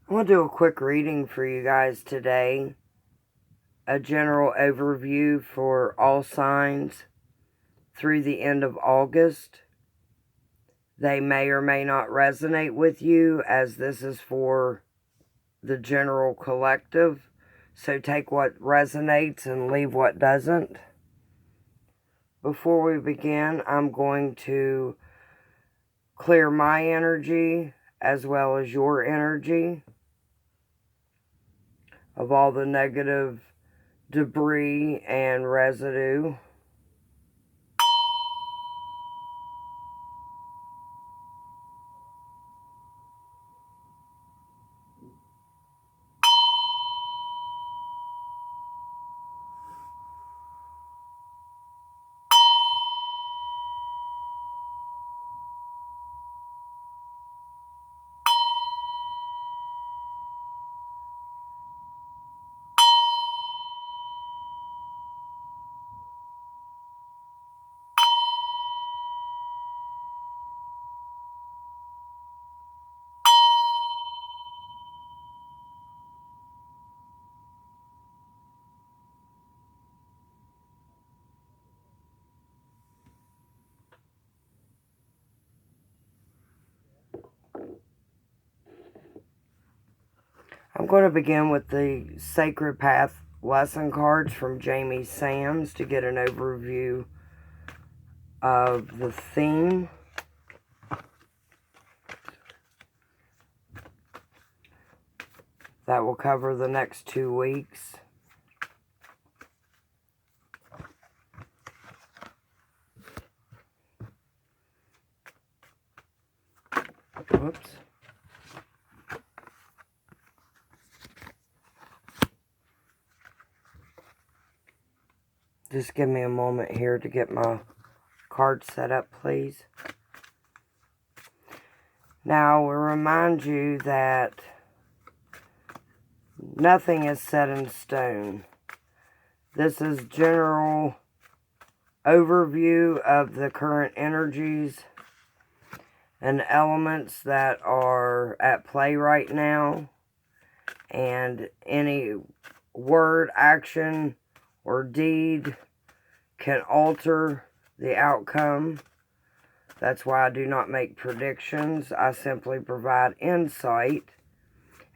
I'm going to do a quick reading for you guys today. A general overview for all signs through the end of August. They may or may not resonate with you, as this is for the general collective. So take what resonates and leave what doesn't. Before we begin, I'm going to clear my energy as well as your energy of all the negative debris and residue. I'm going to begin with the Sacred Path lesson cards from Jamie Sams to get an overview of the theme. That will cover the next 2 weeks. Whoops. Just give me a moment here to get my card set up, please. Now, we remind you that nothing is set in stone. This is general overview of the current energies and elements that are at play right now, and any word, action, or deed can alter the outcome. That's why I do not make predictions. I simply provide insight,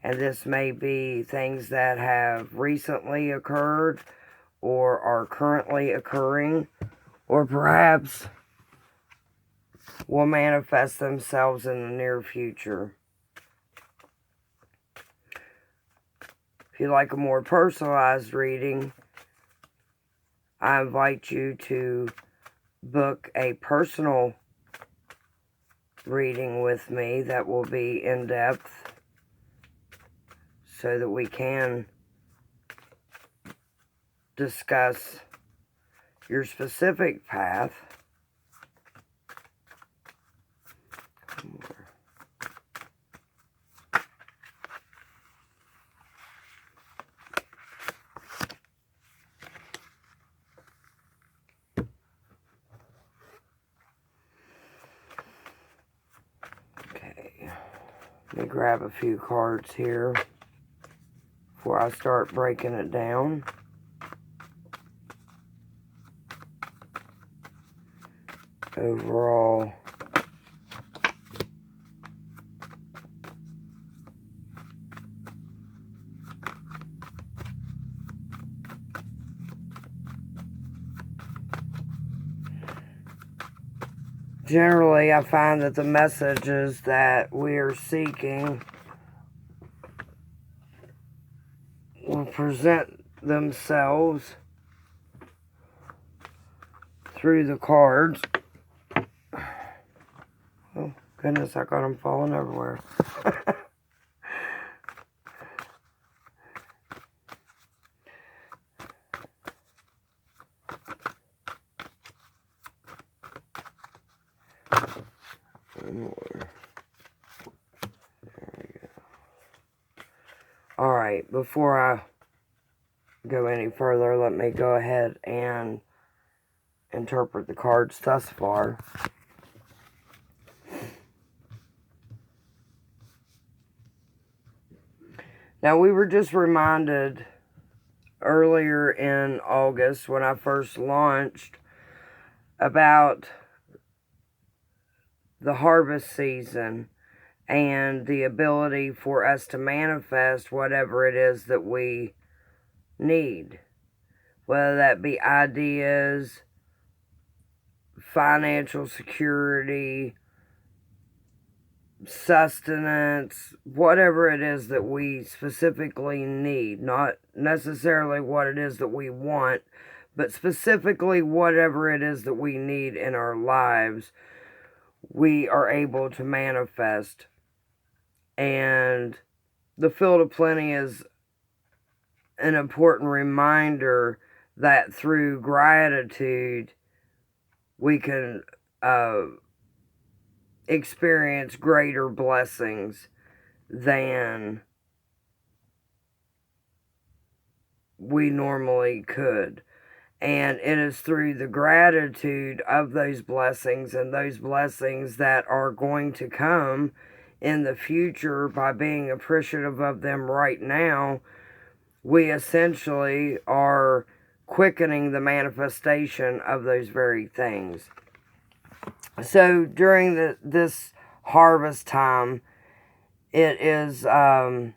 and this may be things that have recently occurred or are currently occurring, or perhaps will manifest themselves in the near future. If you like a more personalized reading, I invite you to book a personal reading with me that will be in depth so that we can discuss your specific path. Let me grab a few cards here before I start breaking it down. Overall, generally, I find that the messages that we are seeking will present themselves through the cards. Oh, goodness, I got them falling everywhere. Alright, before I go any further, let me go ahead and interpret the cards thus far. Now, we were just reminded earlier in August when I first launched about the harvest season and the ability for us to manifest whatever it is that we need, whether that be ideas, financial security, sustenance, whatever it is that we specifically need, not necessarily what it is that we want, but specifically whatever it is that we need in our lives, we are able to manifest. And the Field of Plenty is an important reminder that through gratitude we can experience greater blessings than we normally could. And it is through the gratitude of those blessings and those blessings that are going to come in the future by being appreciative of them right now, we essentially are quickening the manifestation of those very things. So during this harvest time, it is a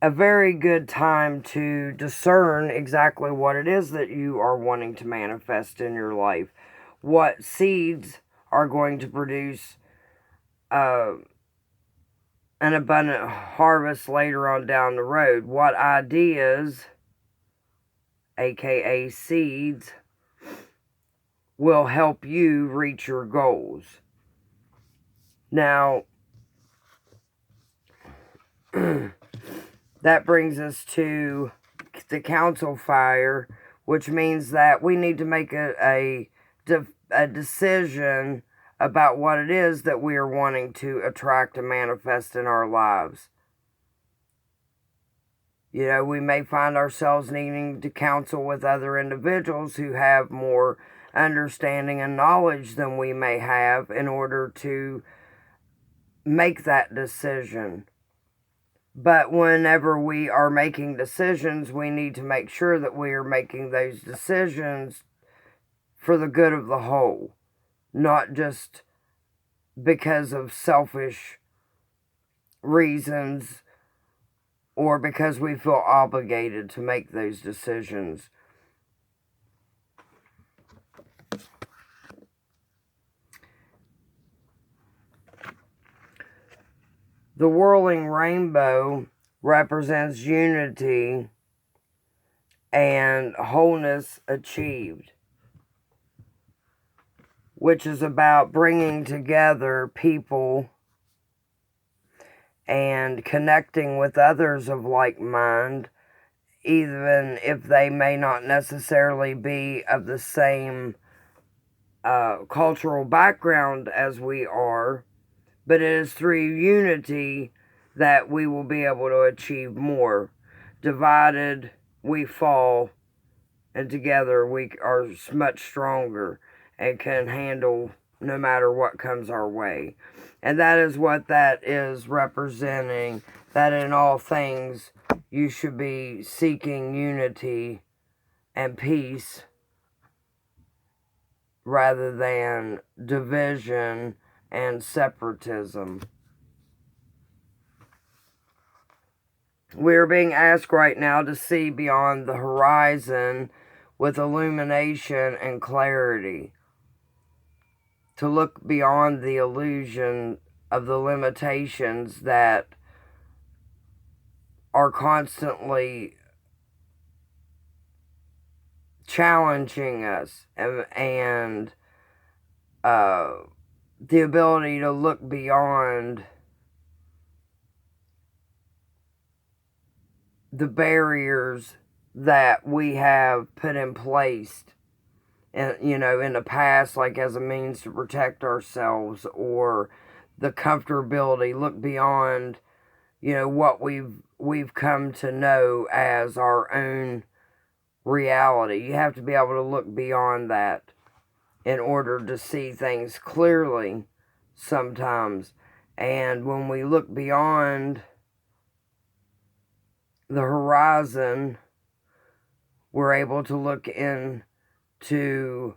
very good time to discern exactly what it is that you are wanting to manifest in your life. What seeds are going to produce an abundant harvest later on down the road. What ideas, aka seeds, will help you reach your goals. Now, that brings us to the council fire, which means that we need to make a decision about what it is that we are wanting to attract and manifest in our lives. You know, we may find ourselves needing to counsel with other individuals who have more understanding and knowledge than we may have in order to make that decision. But whenever we are making decisions, we need to make sure that we are making those decisions for the good of the whole, not just because of selfish reasons or because we feel obligated to make those decisions. The whirling rainbow represents unity and wholeness achieved, which is about bringing together people and connecting with others of like mind, even if they may not necessarily be of the same cultural background as we are. But it is through unity that we will be able to achieve more. Divided, we fall, and together we are much stronger and can handle no matter what comes our way. And that is what that is representing, that in all things you should be seeking unity and peace rather than division and separatism. We are being asked right now to see beyond the horizon with illumination and clarity, to look beyond the illusion of the limitations that are constantly challenging us, and the ability to look beyond the barriers that we have put in place, and in the past, like as a means to protect ourselves, or the comfortability. Look beyond what we've come to know as our own reality. You have to be able to look beyond that in order to see things clearly sometimes. And when we look beyond the horizon, we're able to look into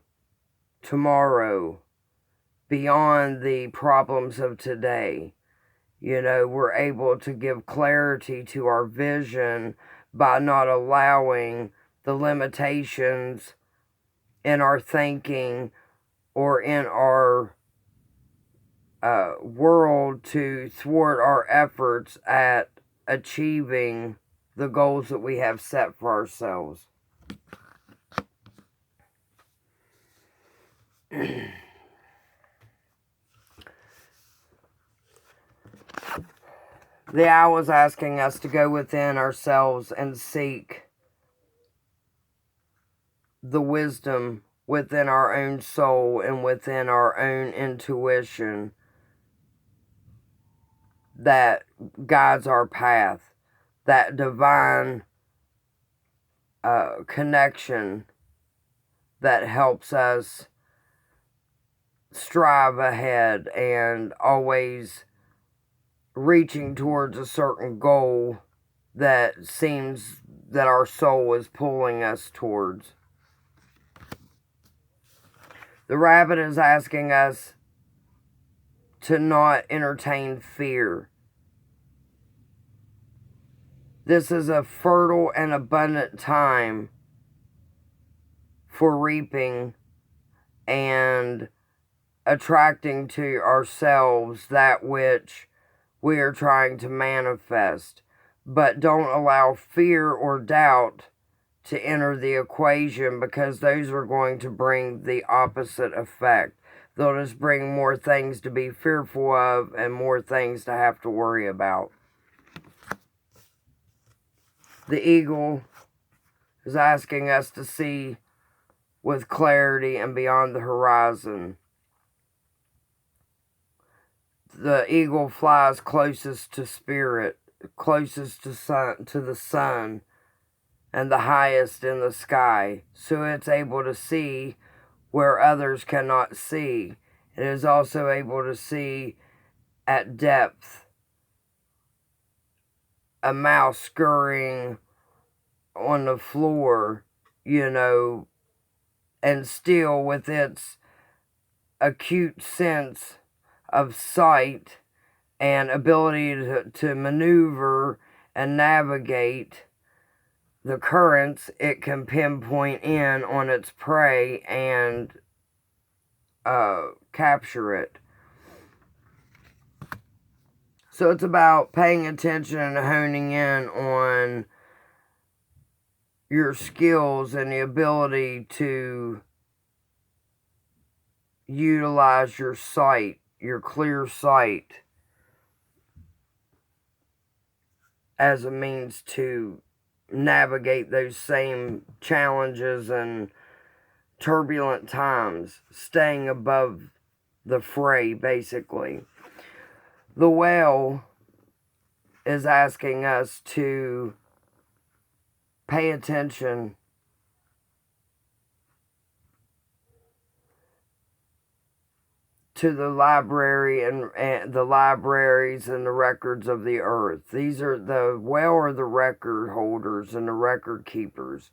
tomorrow beyond the problems of today. You know, we're able to give clarity to our vision by not allowing the limitations in our thinking or in our world to thwart our efforts at achieving the goals that we have set for ourselves. The owl is asking us to go within ourselves and seek the wisdom within our own soul and within our own intuition that guides our path, that divine connection that helps us strive ahead and always reaching towards a certain goal that seems that our soul is pulling us towards. The rabbit is asking us to not entertain fear. This is a fertile and abundant time for reaping and attracting to ourselves that which we are trying to manifest. But don't allow fear or doubt to enter the equation, because those are going to bring the opposite effect. They'll just bring more things to be fearful of and more things to have to worry about. The eagle is asking us to see with clarity and beyond the horizon. The eagle flies closest to spirit, closest to the sun, and the highest in the sky, so it's able to see where others cannot see. It is also able to see at depth. A mouse scurrying on the floor, you know, and still with its acute sense of sight and ability to maneuver and navigate the currents, it can pinpoint in on its prey and capture it. So it's about paying attention and honing in on your skills and the ability to utilize your sight, your clear sight, as a means to navigate those same challenges and turbulent times, staying above the fray, basically. The whale is asking us to pay attention to the library and the libraries and the records of the earth. These are the whale are the record holders and the record keepers.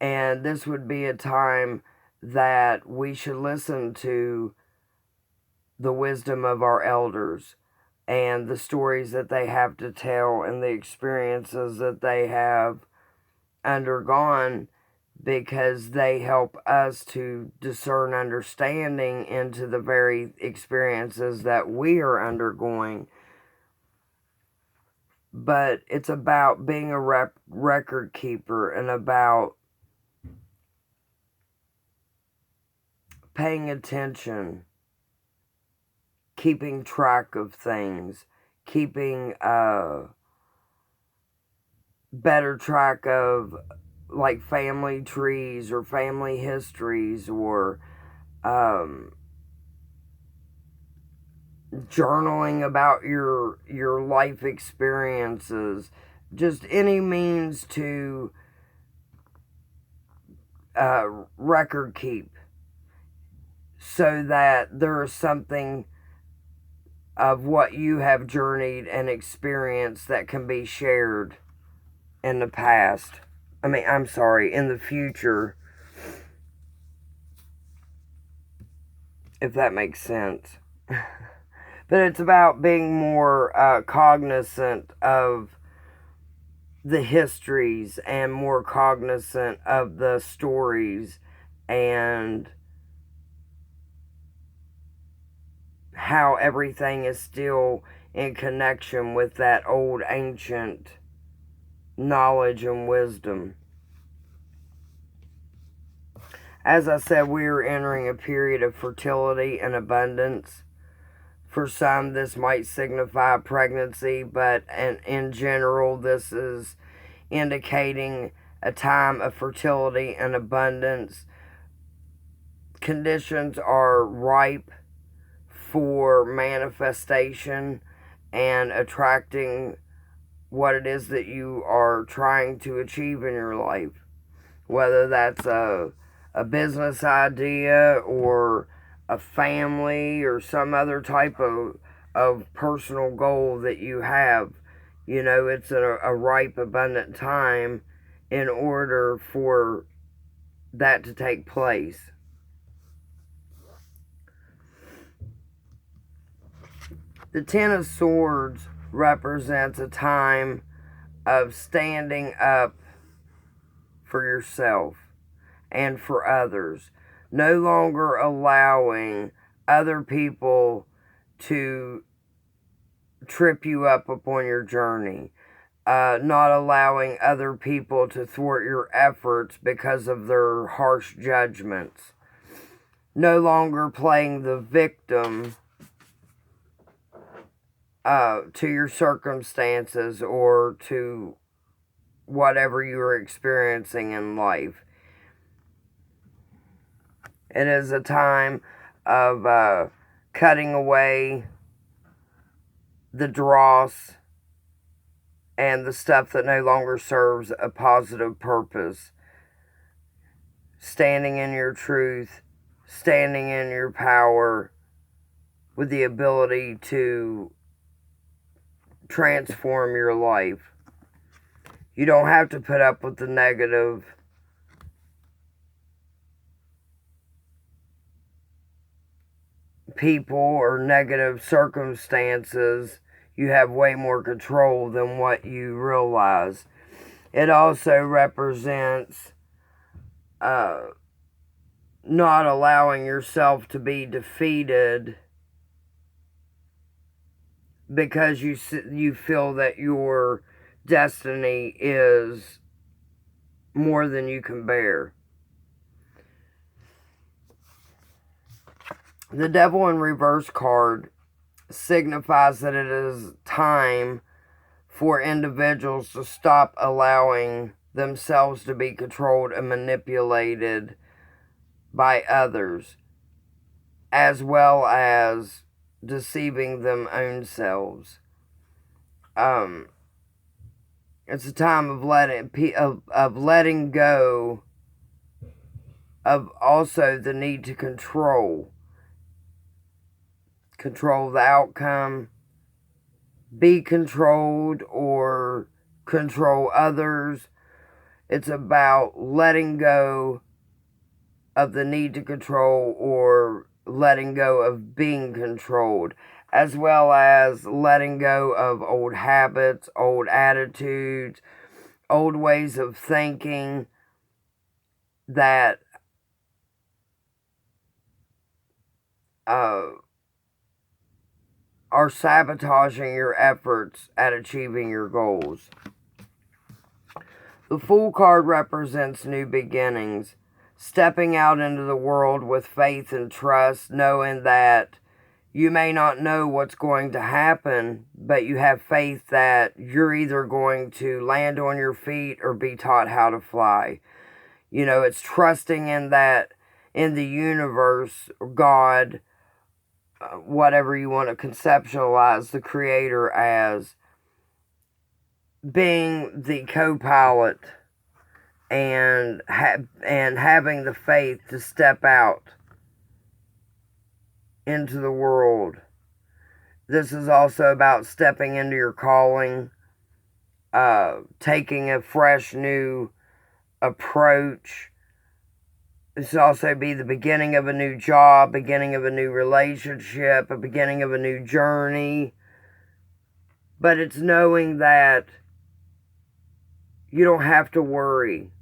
And this would be a time that we should listen to the wisdom of our elders and the stories that they have to tell and the experiences that they have undergone, because they help us to discern understanding into the very experiences that we are undergoing. But it's about being a record keeper and about paying attention, keeping track of things, keeping better track of like family trees or family histories, or journaling about your life experiences. Just any means to record keep, so that there is something of what you have journeyed and experienced that can be shared in the past. I'm sorry, in the future. If that makes sense. But it's about being more cognizant of the histories and more cognizant of the stories and how everything is still in connection with that old ancient knowledge and wisdom. As I said, we are entering a period of fertility and abundance. For some, this might signify pregnancy, but in general, this is indicating a time of fertility and abundance. Conditions are ripe for manifestation and attracting what it is that you are trying to achieve in your life. Whether that's a business idea or a family or some other type of personal goal that you have. You know, it's a ripe, abundant time in order for that to take place. The Ten of Swords represents a time of standing up for yourself and for others. No longer allowing other people to trip you up upon your journey. Not allowing other people to thwart your efforts because of their harsh judgments. No longer playing the victim to your circumstances or to whatever you are experiencing in life. It is a time of cutting away the dross and the stuff that no longer serves a positive purpose. Standing in your truth, standing in your power with the ability to transform your life. You don't have to put up with the negative people or negative circumstances. You have way more control than what you realize. It also represents not allowing yourself to be defeated because you feel that your destiny is more than you can bear. The Devil in Reverse card signifies that it is time for individuals to stop allowing themselves to be controlled and manipulated by others, as well as deceiving them own selves. It's a time of letting go of also the need to control the outcome, be controlled, or control others. It's about letting go of the need to control or letting go of being controlled, as well as letting go of old habits, old attitudes, old ways of thinking that are sabotaging your efforts at achieving your goals. The Fool card represents new beginnings, stepping out into the world with faith and trust, knowing that you may not know what's going to happen, but you have faith that you're either going to land on your feet or be taught how to fly. You know, it's trusting in that, in the universe, God, whatever you want to conceptualize the Creator as, being the co-pilot and having the faith to step out into the world. This is also about stepping into your calling taking a fresh new approach. This could also be the beginning of a new job, beginning of a new relationship, a beginning of a new journey. But it's knowing that you don't have to worry.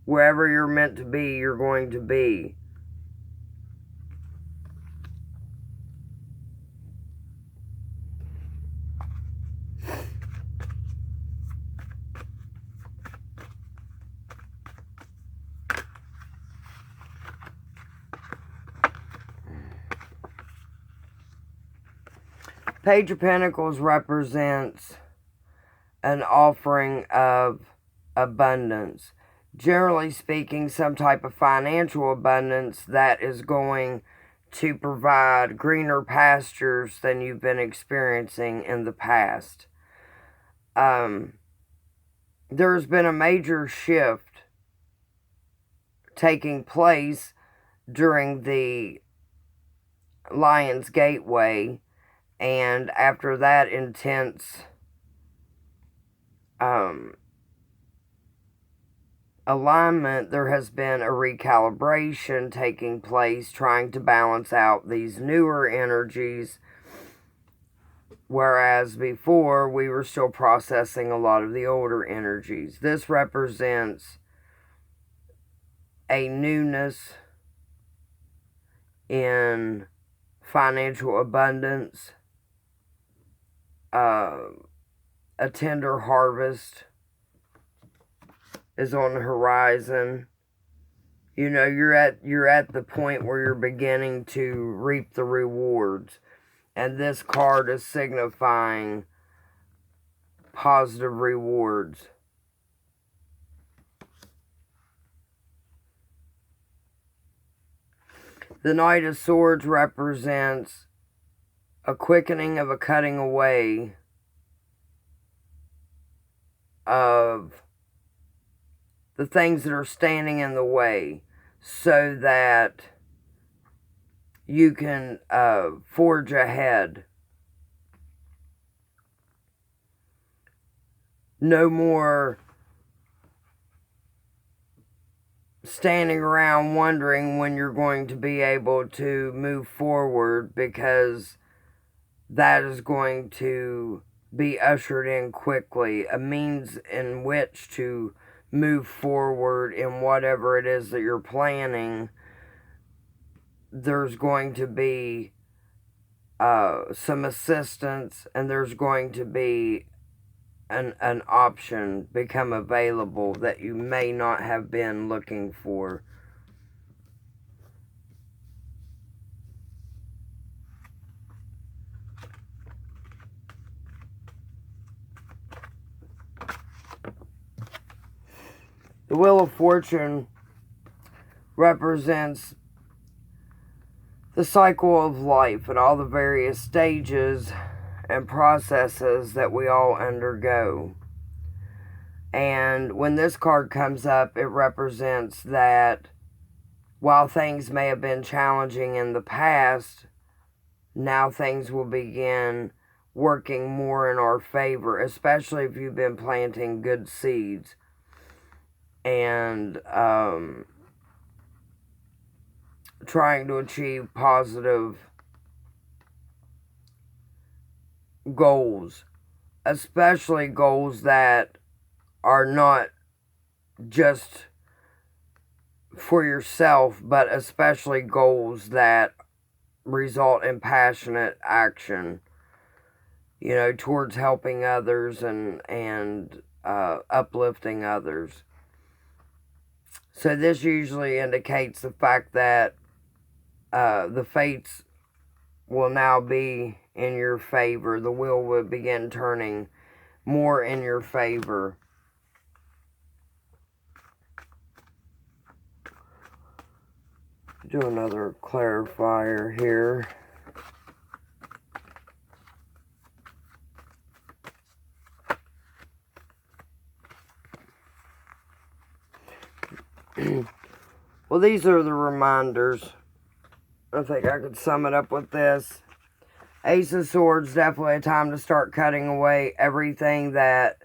Wherever you're meant to be, you're going to be. Page of Pentacles represents an offering of abundance. Generally speaking, some type of financial abundance that is going to provide greener pastures than you've been experiencing in the past. There's been a major shift taking place during the Lion's Gateway, and after that intense alignment, there has been a recalibration taking place, trying to balance out these newer energies, whereas before we were still processing a lot of the older energies. This represents a newness in financial abundance, a tender harvest is on the horizon. You know, you're at the point where you're beginning to reap the rewards. And this card is signifying positive rewards. The Knight of Swords represents a quickening of a cutting away of the things that are standing in the way so that you can forge ahead. No more standing around wondering when you're going to be able to move forward, because that is going to be ushered in quickly. A means in which to move forward in whatever it is that you're planning. There's going to be some assistance, and there's going to be an option become available that you may not have been looking for. The Wheel of Fortune represents the cycle of life and all the various stages and processes that we all undergo. And when this card comes up, it represents that while things may have been challenging in the past, now things will begin working more in our favor, especially if you've been planting good seeds and trying to achieve positive goals, especially goals that are not just for yourself, but especially goals that result in passionate action, you know, towards helping others and uplifting others. So this usually indicates the fact that the fates will now be in your favor. The wheel will begin turning more in your favor. Do another clarifier here. Well, these are the reminders. I think I could sum it up with this. Ace of Swords, definitely a time to start cutting away everything that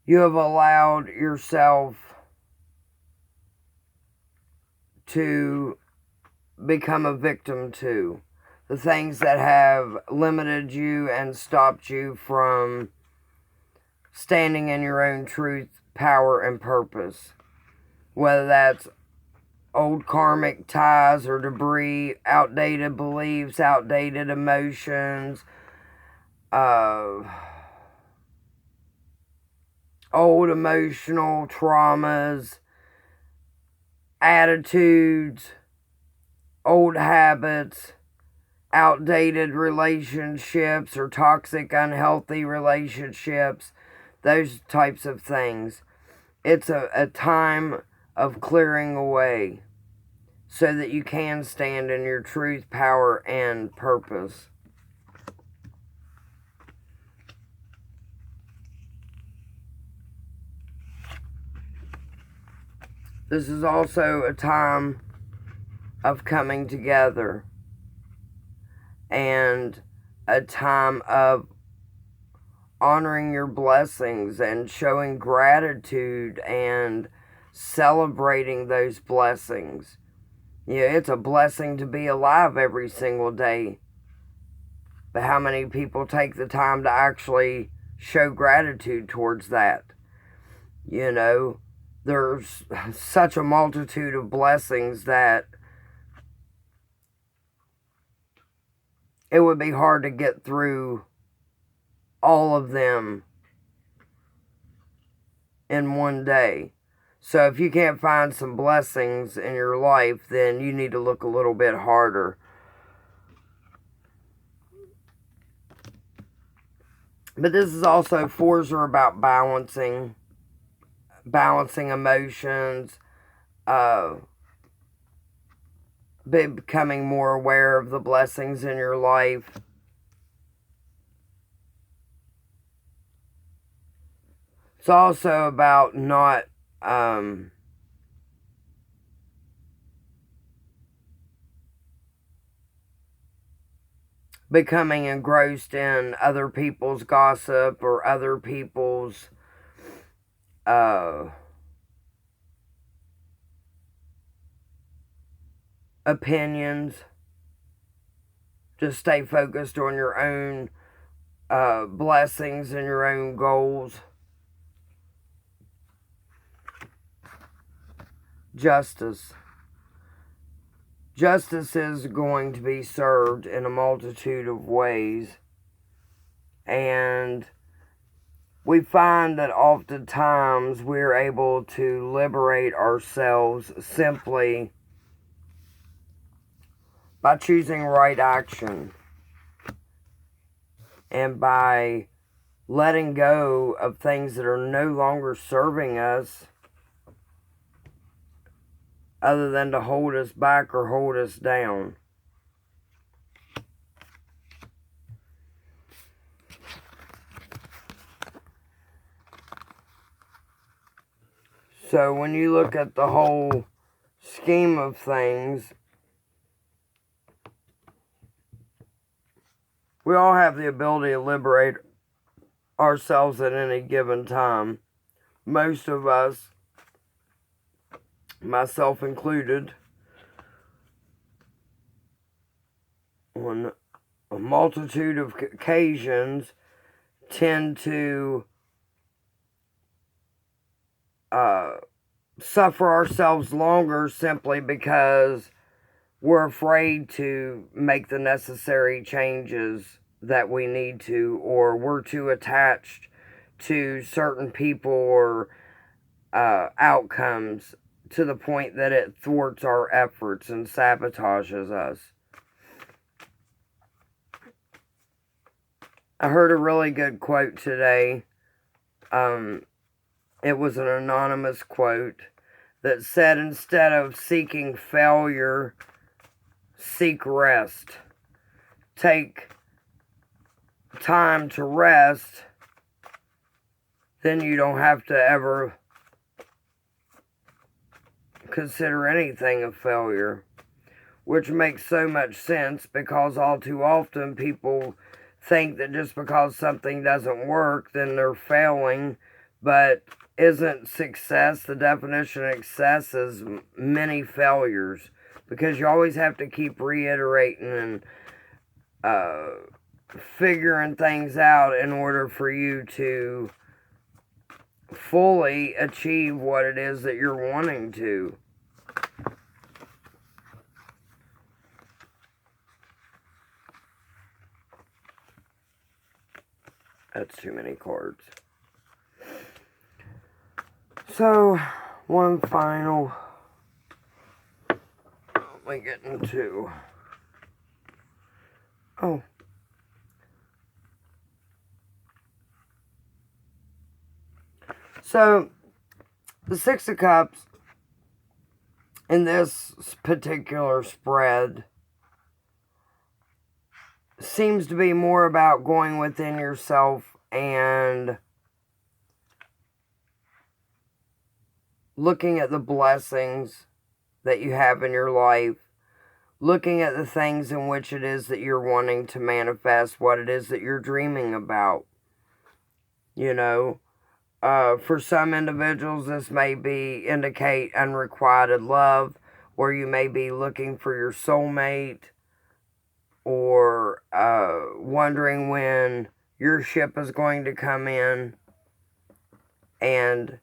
you have allowed yourself to become a victim to. The things that have limited you and stopped you from standing in your own truth, power, and purpose. Whether that's old karmic ties or debris, outdated beliefs, outdated emotions, old emotional traumas, attitudes, old habits, outdated relationships or toxic, unhealthy relationships, those types of things. It's a time of clearing away so that you can stand in your truth, power, and purpose. This is also a time of coming together and a time of honoring your blessings and showing gratitude and celebrating those blessings. Yeah, it's a blessing to be alive every single day. But how many people take the time to actually show gratitude towards that? You know, there's such a multitude of blessings that it would be hard to get through all of them in one day. So if you can't find some blessings in your life, then you need to look a little bit harder. But this is also, fours are about balancing emotions, becoming more aware of the blessings in your life. It's also about not becoming engrossed in other people's gossip or other people's opinions. Just stay focused on your own blessings and your own goals. Justice. Justice is going to be served in a multitude of ways. And we find that oftentimes we're able to liberate ourselves simply by choosing right action and by letting go of things that are no longer serving us, other than to hold us back or hold us down. So when you look at the whole scheme of things, we all have the ability to liberate ourselves at any given time. Most of us, myself included, on a multitude of occasions, tend to suffer ourselves longer simply because we're afraid to make the necessary changes that we need to, or we're too attached to certain people or outcomes to the point that it thwarts our efforts and sabotages us. I heard a really good quote today. It was an anonymous quote that said, instead of seeking failure, seek rest. Take time to rest, then you don't have to ever consider anything a failure. Which makes so much sense, because all too often people think that just because something doesn't work, then they're failing, but isn't success. The definition of success is many failures, because you always have to keep reiterating and figuring things out in order for you to fully achieve what it is that you're wanting to. That's too many cards. So, one final. We get into. Oh. So, the Six of Cups in this particular spread seems to be more about going within yourself and looking at the blessings that you have in your life, looking at the things in which it is that you're wanting to manifest, what it is that you're dreaming about. You know, for some individuals, this may indicate unrequited love, or you may be looking for your soulmate, or wondering when your ship is going to come in. And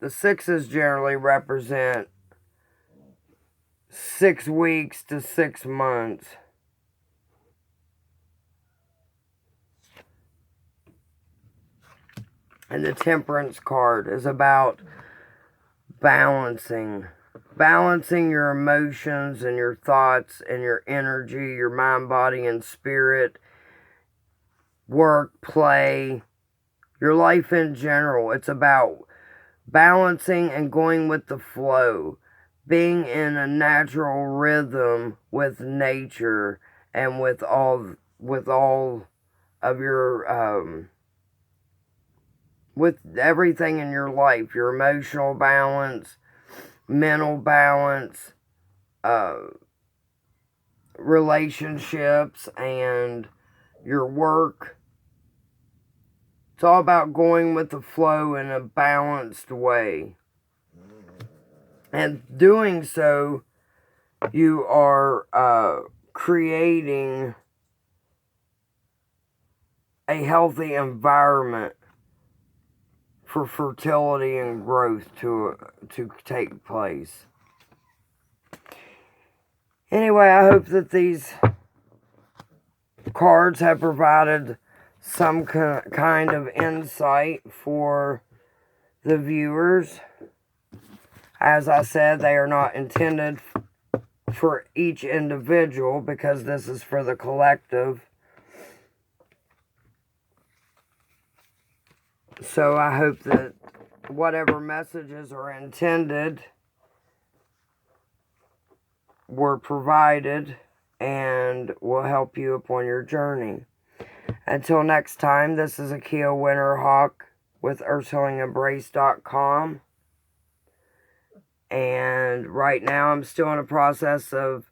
the sixes generally represent 6 weeks to 6 months. And the Temperance card is about balancing your emotions and your thoughts and your energy, your mind, body, and spirit, work, play, your life in general. It's about balancing and going with the flow, being in a natural rhythm with nature and with all of your with everything in your life, your emotional balance, mental balance, relationships, and your work. It's all about going with the flow in a balanced way. And doing so, you are creating a healthy environment for fertility and growth to take place. Anyway, I hope that these cards have provided some kind of insight for the viewers. As I said, they are not intended for each individual, because this is for the collective. So I hope that whatever messages are intended were provided and will help you upon your journey. Until next time, this is Akia Winterhawk with EarthHealingEmbrace.com. And right now I'm still in a process of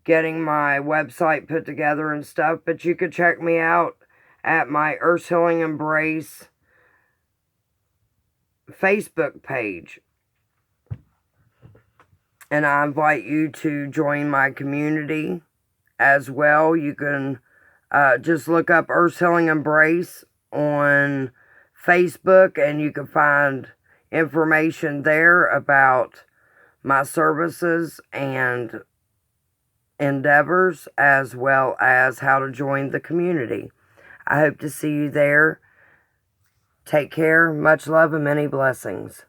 getting my website put together and stuff, but you could check me out at my Earth Healing Embrace Facebook page. And I invite you to join my community as well. You can just look up Earth Healing Embrace on Facebook, and you can find information there about my services and endeavors, as well as how to join the community. I hope to see you there. Take care, much love, and many blessings.